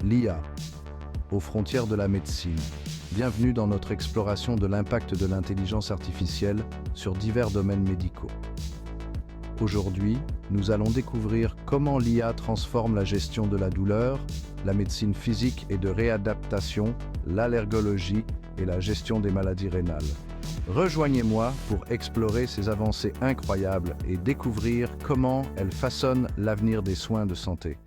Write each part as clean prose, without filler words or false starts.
L'IA, aux frontières de la médecine. Bienvenue dans notre exploration de l'impact de l'intelligence artificielle sur divers domaines médicaux. Aujourd'hui, nous allons découvrir comment l'IA transforme la gestion de la douleur, la médecine physique et de réadaptation, l'allergologie et la gestion des maladies rénales. Rejoignez-moi pour explorer ces avancées incroyables et découvrir comment elles façonnent l'avenir des soins de santé.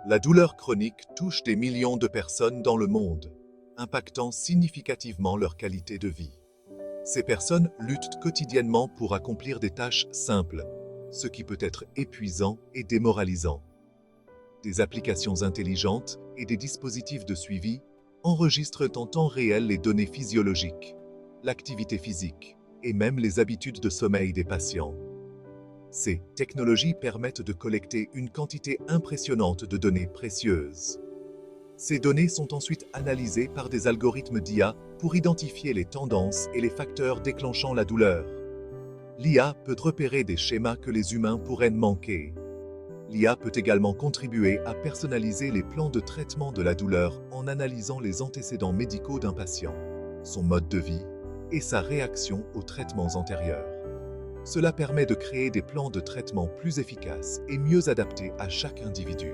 La douleur chronique touche des millions de personnes dans le monde, impactant significativement leur qualité de vie. Ces personnes luttent quotidiennement pour accomplir des tâches simples, ce qui peut être épuisant et démoralisant. Des applications intelligentes et des dispositifs de suivi enregistrent en temps réel les données physiologiques, l'activité physique et même les habitudes de sommeil des patients. Ces technologies permettent de collecter une quantité impressionnante de données précieuses. Ces données sont ensuite analysées par des algorithmes d'IA pour identifier les tendances et les facteurs déclenchant la douleur. L'IA peut repérer des schémas que les humains pourraient manquer. L'IA peut également contribuer à personnaliser les plans de traitement de la douleur en analysant les antécédents médicaux d'un patient, son mode de vie et sa réaction aux traitements antérieurs. Cela permet de créer des plans de traitement plus efficaces et mieux adaptés à chaque individu.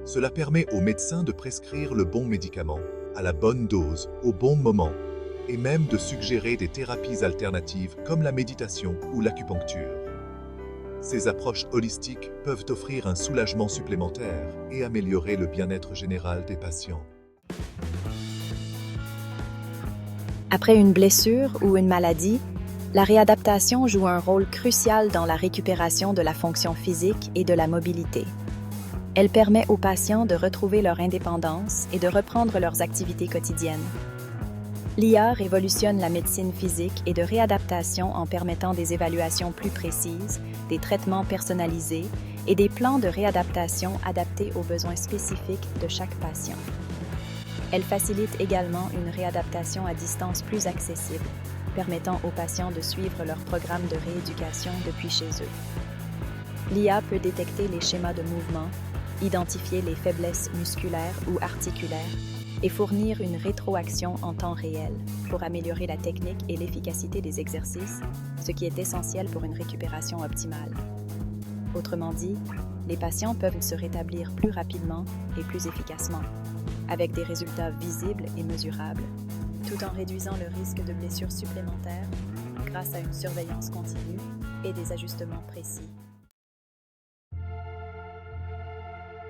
Cela permet aux médecins de prescrire le bon médicament, à la bonne dose, au bon moment, et même de suggérer des thérapies alternatives comme la méditation ou l'acupuncture. Ces approches holistiques peuvent offrir un soulagement supplémentaire et améliorer le bien-être général des patients. Après une blessure ou une maladie, la réadaptation joue un rôle crucial dans la récupération de la fonction physique et de la mobilité. Elle permet aux patients de retrouver leur indépendance et de reprendre leurs activités quotidiennes. L'IA révolutionne la médecine physique et de réadaptation en permettant des évaluations plus précises, des traitements personnalisés et des plans de réadaptation adaptés aux besoins spécifiques de chaque patient. Elle facilite également une réadaptation à distance plus accessible, permettant aux patients de suivre leur programme de rééducation depuis chez eux. L'IA peut détecter les schémas de mouvement, identifier les faiblesses musculaires ou articulaires et fournir une rétroaction en temps réel pour améliorer la technique et l'efficacité des exercices, ce qui est essentiel pour une récupération optimale. Autrement dit, les patients peuvent se rétablir plus rapidement et plus efficacement, avec des résultats visibles et mesurables, tout en réduisant le risque de blessures supplémentaires grâce à une surveillance continue et des ajustements précis.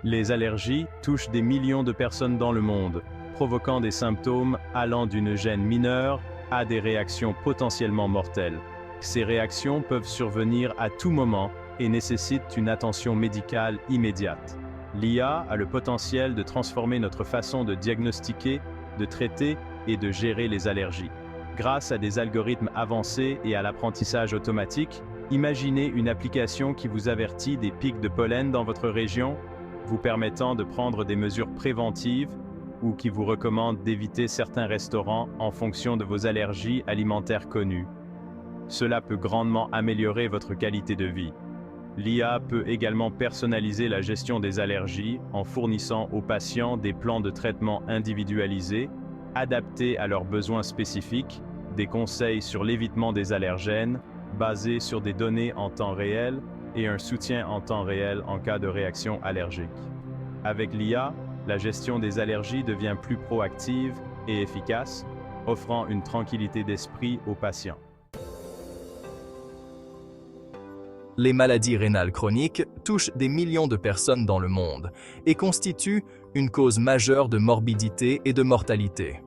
Les allergies touchent des millions de personnes dans le monde, provoquant des symptômes allant d'une gêne mineure à des réactions potentiellement mortelles. Ces réactions peuvent survenir à tout moment et nécessitent une attention médicale immédiate. L'IA a le potentiel de transformer notre façon de diagnostiquer, de traiter et de gérer les allergies. Grâce à des algorithmes avancés et à l'apprentissage automatique, imaginez une application qui vous avertit des pics de pollen dans votre région, vous permettant de prendre des mesures préventives ou qui vous recommande d'éviter certains restaurants en fonction de vos allergies alimentaires connues. Cela peut grandement améliorer votre qualité de vie. L'IA peut également personnaliser la gestion des allergies en fournissant aux patients des plans de traitement individualisés, adaptés à leurs besoins spécifiques, des conseils sur l'évitement des allergènes, basés sur des données en temps réel et un soutien en temps réel en cas de réaction allergique. Avec l'IA, la gestion des allergies devient plus proactive et efficace, offrant une tranquillité d'esprit aux patients. Les maladies rénales chroniques touchent des millions de personnes dans le monde et constituent une cause majeure de morbidité et de mortalité.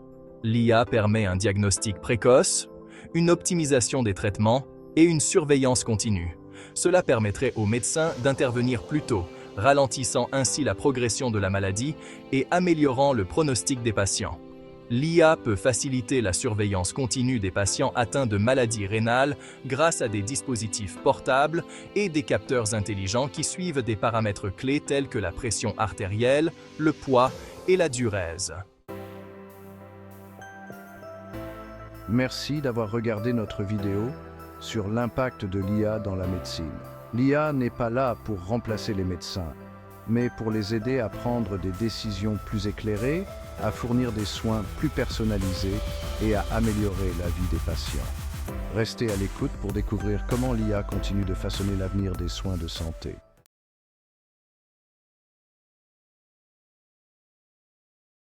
L'IA permet un diagnostic précoce, une optimisation des traitements et une surveillance continue. Cela permettrait aux médecins d'intervenir plus tôt, ralentissant ainsi la progression de la maladie et améliorant le pronostic des patients. L'IA peut faciliter la surveillance continue des patients atteints de maladies rénales grâce à des dispositifs portables et des capteurs intelligents qui suivent des paramètres clés tels que la pression artérielle, le poids et la diurèse. Merci d'avoir regardé notre vidéo sur l'impact de l'IA dans la médecine. L'IA n'est pas là pour remplacer les médecins, mais pour les aider à prendre des décisions plus éclairées, à fournir des soins plus personnalisés et à améliorer la vie des patients. Restez à l'écoute pour découvrir comment l'IA continue de façonner l'avenir des soins de santé.